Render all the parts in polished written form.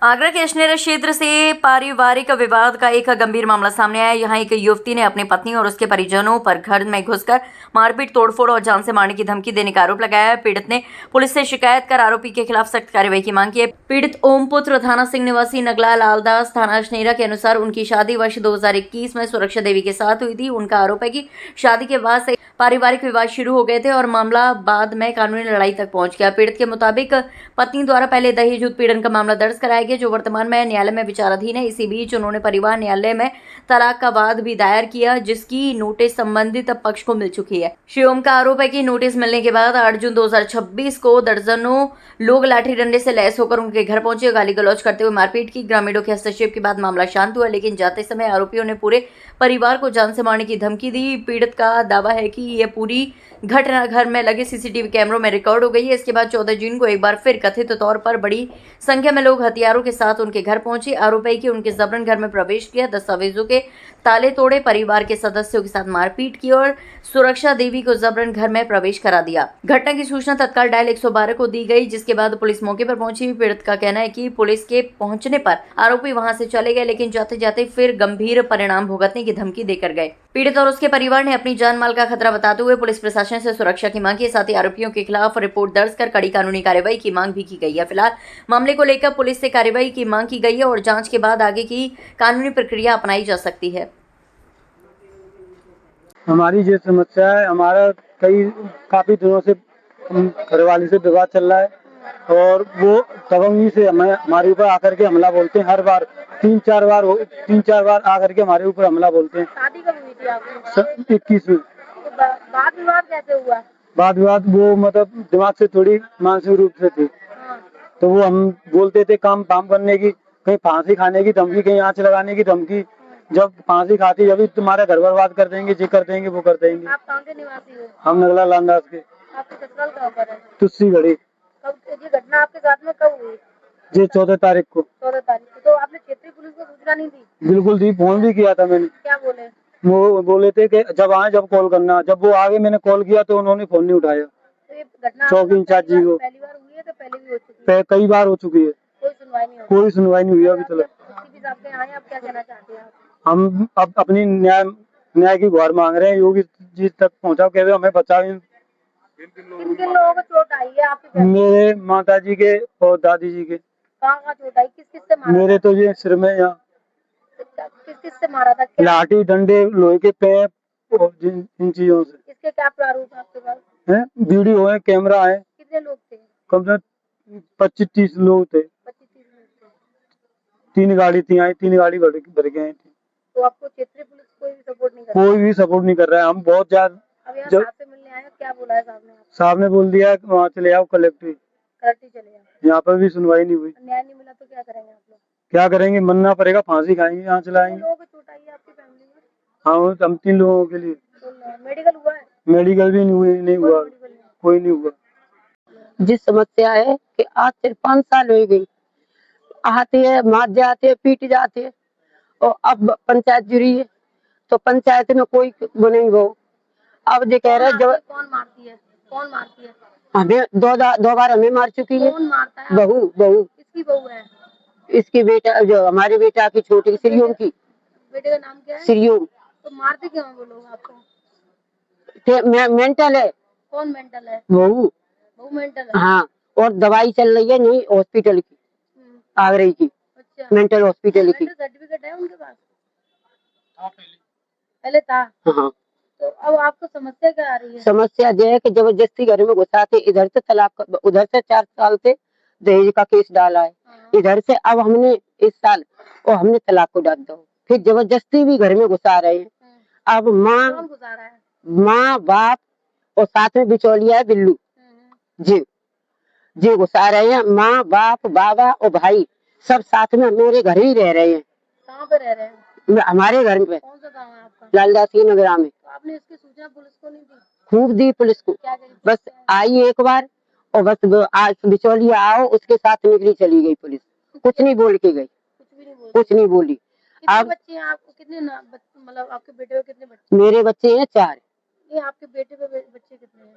आगरा के अशनेरा क्षेत्र से पारिवारिक विवाद का एक गंभीर मामला सामने आया। यहाँ एक युवती ने अपनी पत्नी और उसके परिजनों पर घर में घुसकर मारपीट, तोड़फोड़ और जान से मारने की धमकी देने का आरोप लगाया है। पीड़ित ने पुलिस से शिकायत कर आरोपी के खिलाफ सख्त कार्रवाई की मांग की है। पीड़ित ओमपुत्र थाना सिंह निवासी नगला लालदास थाना अशनेरा के अनुसार उनकी शादी वर्ष 2021 में सुरक्षा देवी के साथ हुई थी। उनका आरोप है कि शादी के बाद से पारिवारिक विवाद शुरू हो गए थे और मामला बाद में कानूनी लड़ाई तक पहुंच गया। पीड़ित के मुताबिक पत्नी द्वारा पहले दहेज उत्पीड़न का मामला दर्ज कराया गया, जो वर्तमान में न्यायालय में विचाराधीन है। इसी बीच उन्होंने परिवार न्यायालय में तलाक का वाद भी दायर किया, जिसकी नोटिस संबंधित पक्ष को मिल चुकी है। श्री ओम का आरोप है कि नोटिस मिलने के बाद 8 जून 2026 को दर्जनों लोग लाठी डंडे से लैस होकर उनके घर पहुंचे, गाली गलौज करते हुए मारपीट की। ग्रामीणों के हस्तक्षेप के बाद मामला शांत हुआ, लेकिन जाते समय आरोपियों ने पूरे परिवार को जान से मारने की धमकी दी। पीड़ित का दावा है कि यह पूरी घटना घर में लगे सीसीटीवी कैमरों में रिकॉर्ड हो गई है। इसके बाद 14 जून को एक बार फिर कथित तौर पर बड़ी संख्या में लोग हथियारों के साथ उनके घर पहुंचे। आरोप है कि उनके जबरन घर में प्रवेश किया, दस्तावेजों के ताले तोड़े, परिवार के सदस्यों के साथ मारपीट की और सुरक्षा देवी को जबरन घर में प्रवेश करा दिया। घटना की सूचना तत्काल डायल 112 को दी गई, जिसके बाद पुलिस मौके पर पहुंची। पीड़ित का कहना है कि पुलिस के पहुंचने पर आरोपी वहां से चले गए, लेकिन जाते जाते फिर गंभीर परिणाम भुगतने की धमकी देकर गए। पीड़ित और उसके परिवार ने अपनी जान माल का खतरा बताते हुए पुलिस प्रशासन से सुरक्षा की मांग की। साथ ही आरोपियों के खिलाफ रिपोर्ट दर्ज कर कड़ी कानूनी कार्रवाई की मांग भी की गई है। फिलहाल मामले को लेकर पुलिस से कार्रवाई की मांग की गई है और जांच के बाद आगे की कानूनी प्रक्रिया अपनाई जा सकती है। हमारी जो समस्या है, हमारा काफी दिनों से घरवाली से विवाद चल रहा है और वो दबंगी से हमारे ऊपर आकर के हमला बोलते हैं। हर बार तीन चार बार आकर के हमारे ऊपर हमला बोलते हैं। शादी कब हुई थी आपकी? 21 में। तो वाद विवाद कैसे हुआ? वाद विवाद वो मतलब दिमाग से थोड़ी मानसिक रूप से थी। हाँ। तो वो हम बोलते थे काम करने की, कहीं फांसी खाने की धमकी, कहीं आंच लगाने की धमकी। जब फांसी खाती जब तुम्हारा घर बर्बाद कर देंगे, ये कर देंगे, वो कर देंगे। आप कहाँ के निवासी हो? हम नगला लालदास के। आपके ससुराल कहाँ पर है? तुस्सी घड़ी। कब ये घटना आपके साथ में कब हुई? ये 14 तारीख को। 14 तारीख को। तो आपने क्षेत्रीय पुलिस को सूचना नहीं दी? बिल्कुल दी, फोन भी किया था मैंने। क्या बोले? वो बोले थे कि जब आए जब कॉल करना। जब वो आगे मैंने कॉल किया तो उन्होंने फोन नहीं उठाया। तो ये घटना चौकी इंचार्ज जी को पहली बार हुई है तो पहले भी हो चुकी है? कई बार हो चुकी है। कोई सुनवाई नहीं हुई? कोई सुनवाई नहीं हुई अभी तक। आपके यहाँ आप क्या कहना चाहते हैं? हम अब अपनी न्याय की गुहार मांग रहे हैं। योगी जी तक पहुँचाओ, कह रहे हमें बचाओ। किन किन लोगों को चोट आई है आपके? मेरे माता जी के और दादी जी के। कहाँ चोट आई? किस किस से मारा? मेरे तो ये सिर में, यहाँ किस किस से मारा था? लाठी डंडे, लोहे के पैप और इन चीजों से। इसके क्या प्रारूप है आपके पास? है वीडियो है, कैमरा है। कितने लोग थे? कम से 25-30 लोग थे। 25-30 लोग थे। 3 गाड़ी थी, आई 3 गाड़ी भर के आई थी। तो आपको क्षेत्रीय पुलिस कोई भी सपोर्ट नहीं कर रहा? कोई भी सपोर्ट नहीं कर रहा है। हम बहुत ज्यादा। अब यहाँ साहब से मिलने आए, क्या बोला है साहब ने? साहब ने बोल दिया वहाँ चले आओ, कलेक्ट्री चले आओ। यहाँ पर भी सुनवाई नहीं हुई। न्याय नहीं मिला तो क्या करेंगे आप लोग? क्या करेंगे, मनना पड़ेगा, फांसी खाएंगे, यहाँ चलाएंगे। लोगों को चोट आई है आपकी फैमिली में? हाँ, हम 3 लोगों के लिए। तो मेडिकल हुआ है? मेडिकल भी नहीं हुआ, कोई नहीं हुआ। जिस समस्या है कि आज से 5 साल हो गई, आते हैं, मार जाते, पीट जाते, और अब पंचायत जुड़ी है तो पंचायत में कोई वो नहीं। वो अब जो कह रहे जब कौन मारती है? कौन मारती है? हमें दो बार हमें मार चुकी है। कौन मारता है? बहू। किसकी बहू है? इसकी बेटा, जो हमारे बेटा की छोटी श्रीओम की। बेटे का नाम क्या है? श्रीओम। तो मारते क्यों हैं वो लोग आपको? मेंटल है। कौन मेंटल है? बहू मेंटल है? हाँ, और दवाई चल रही है नहीं हॉस्पिटल की, आगरे की। अच्छा। मेंटल हॉस्पिटल की। सर्टिफिकेट है उनके पास? पहले था। हाँ। तो अब आपको समस्या क्या आ रही है? समस्या यह है कि जबरदस्ती घर में घुसाते, इधर से तलाक, उधर से 4 साल से दहेज का केस डाला है। हाँ। इधर से अब हमने इस साल और हमने तलाक को डाल दो, फिर जबरदस्ती भी घर में घुसा रहे हैं। अब कौन घुसा रहा है? माँ बाप और साथ में बिचौलिया है बिल्लू जी घुसा रहे हैं। माँ बाप, बाबा और भाई सब साथ में मेरे घर ही रह रहे हैं। कहाँ पे रह रहे हैं? हमारे घर पे। कौन सा गाँव है आपका? लालदास की नगरा में। तो आपने इसकी सूचना पुलिस को नहीं दी? खूब दी पुलिस को। बस आई एक बार और बस आज बिचौलिया आओ उसके साथ निकली चली गई पुलिस। कुछ नहीं बोल के गई, कुछ नहीं बोली। अब बच्चे हैं आपको? कितने मतलब आपके बेटे को कितने बच्चे? मेरे बच्चे हैं 4। ये आपके बेटे पे बच्चे कितने हैं?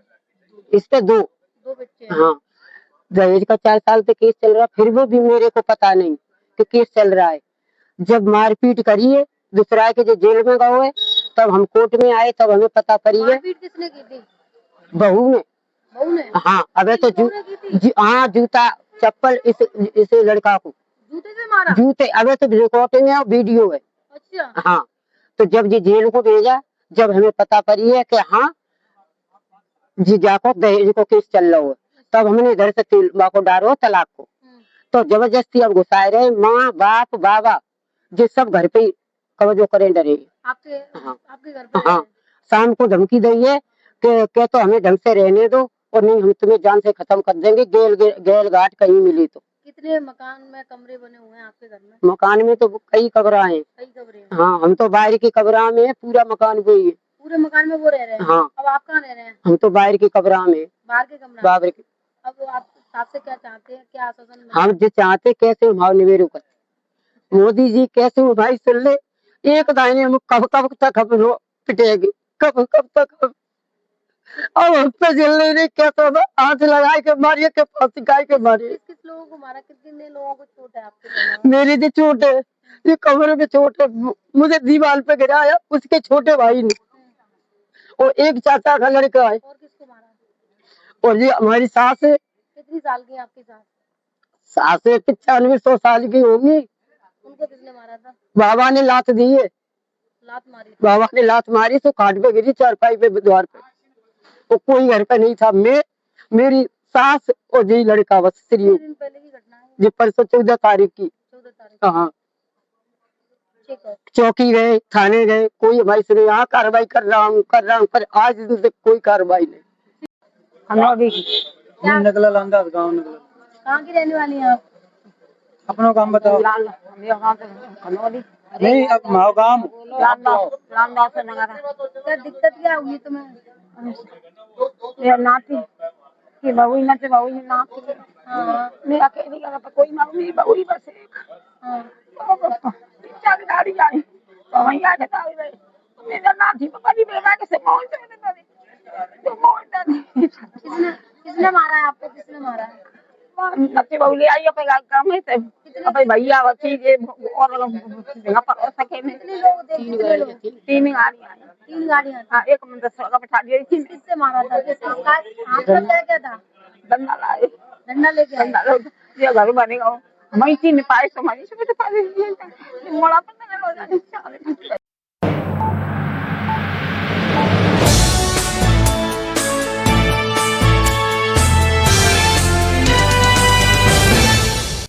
इस पे 2 बच्चे हैं। हाँ, दहेज का 4 साल से केस चल रहा, फिर वो भी मेरे को पता नहीं के केस चल रहा है। जब मारपीट करी है दूसरा के जो जेल में गए है, तब हम कोर्ट में आए, तब हमें पता करी है मारपीट किसने की थी? बहू ने। बहू ने? हाँ, अबे तो बहू ने की थी? हाँ, जूता चप्पल इस लड़का को जूते से मारा? जूते, अबे तो रिकॉर्डिंग है और वीडियो है। अच्छा। हाँ, तो जब ये जेल को भेजा, जब हमें पता पड़ी है कि हाँ जीजा को दहेज को केस चल रहा है, तब हमने इधर से तिलवा को डालो तलाक को। तो जबरदस्ती अब घुसाए रहे, माँ बाप बाबा ये सब घर पे कब्जो करें डरे। आपके हाँ। आपके घर पे? हाँ, शाम को धमकी दी है कि तो हमें ढंग से रहने दो और नहीं हम तुम्हें जान से खत्म कर देंगे, गेल घाट कहीं मिली तो। कितने मकान में कमरे बने हुए हैं आपके घर में? मकान में तो कई कमरा है। कई कमरे हैं? हाँ, हम तो बाहर की कमरा में, पूरा मकान वही है। पूरे मकान में वो रह रहे हैं? हाँ। अब आप कहाँ रह रहे हैं? हम तो बाहर की कमरा में, बाहर के कमरा में? बाबर की। अब आप आपसे क्या चाहते हैं, क्या आश्वासन मिला? हम जो चाहते कैसे हम निवेरो कर, मोदी जी कैसे वो भाई सुन ले, एक दाहिने हम कब कब तक हम लोग पिटेगी, कब कब तक हम, अब हम तो जल्दी नहीं कैसे हाथ लगाए के मारिए के फांसी खाए के मारिए। किस किस लोगों को मारा? कितने लोगों को चोट है आपके घर में? मेरी तो चोट है, ये कमरे में चोट है, मुझे दीवार पे गिराया उसके छोटे भाई ने, और एक चाचा का लड़का है, और किसको मारा? और ये हमारी सास है। कितनी साल की है आपकी सास? सास 95-100 साल की होगी। उनको किसने मारा था? बाबा ने लात दी है, लात मारी? बाबा ने लात मारी तो खाट पे गिरी, चारपाई पे द्वार पे, वो कोई घर पे नहीं था। मैं, मेरी सास और यही लड़का, बस श्री। कितने दिन पहले की घटना है? ये परसों 14 तारीख की। 14 तारीख? हाँ, ठीक है। चौकी गए, थाने गए, कोई हमारी सुने, यहाँ कार्रवाई कर रहा हूँ पर आज दिन से कोई कार्रवाई नहीं। नगला लांदा गाँव नगला। कहाँ की रहने वाली हैं आप? अपना काम बताओ। नहीं, अब माओ काम। क्या दिक्कत क्या हुई तुम्हें? नाती की बहू ही नचे, बहू ही नाती। हाँ। मैं अकेली का तो कोई ना, मेरी बहू ही बस एक। हाँ। चल गाड़ी आई तो वहीं आके डाल गए। मेरा नाती बड़ी बेटा के से मौज देने लगी, तो मौज देने। किसने किसने मारा है आपको? किसने मारा है? नचे बहू ले आई अपने काम में से, अपने भैया बच्ची ये और जगह पर हो सके में। कितने लोग थे? कितने लोग? 3 गाड़ियाँ आई। 3 गाड़ियाँ? हाँ, एक में 10 का बैठा दिया थी। किससे मारा था? किसका हाथ में क्या क्या था? डंडा लाए, डंडा लेके आए? डंडा लो, ये घर बनेगा। मैं 3 पाए समाधि से, तो पाए मोड़ा पर हो जाए।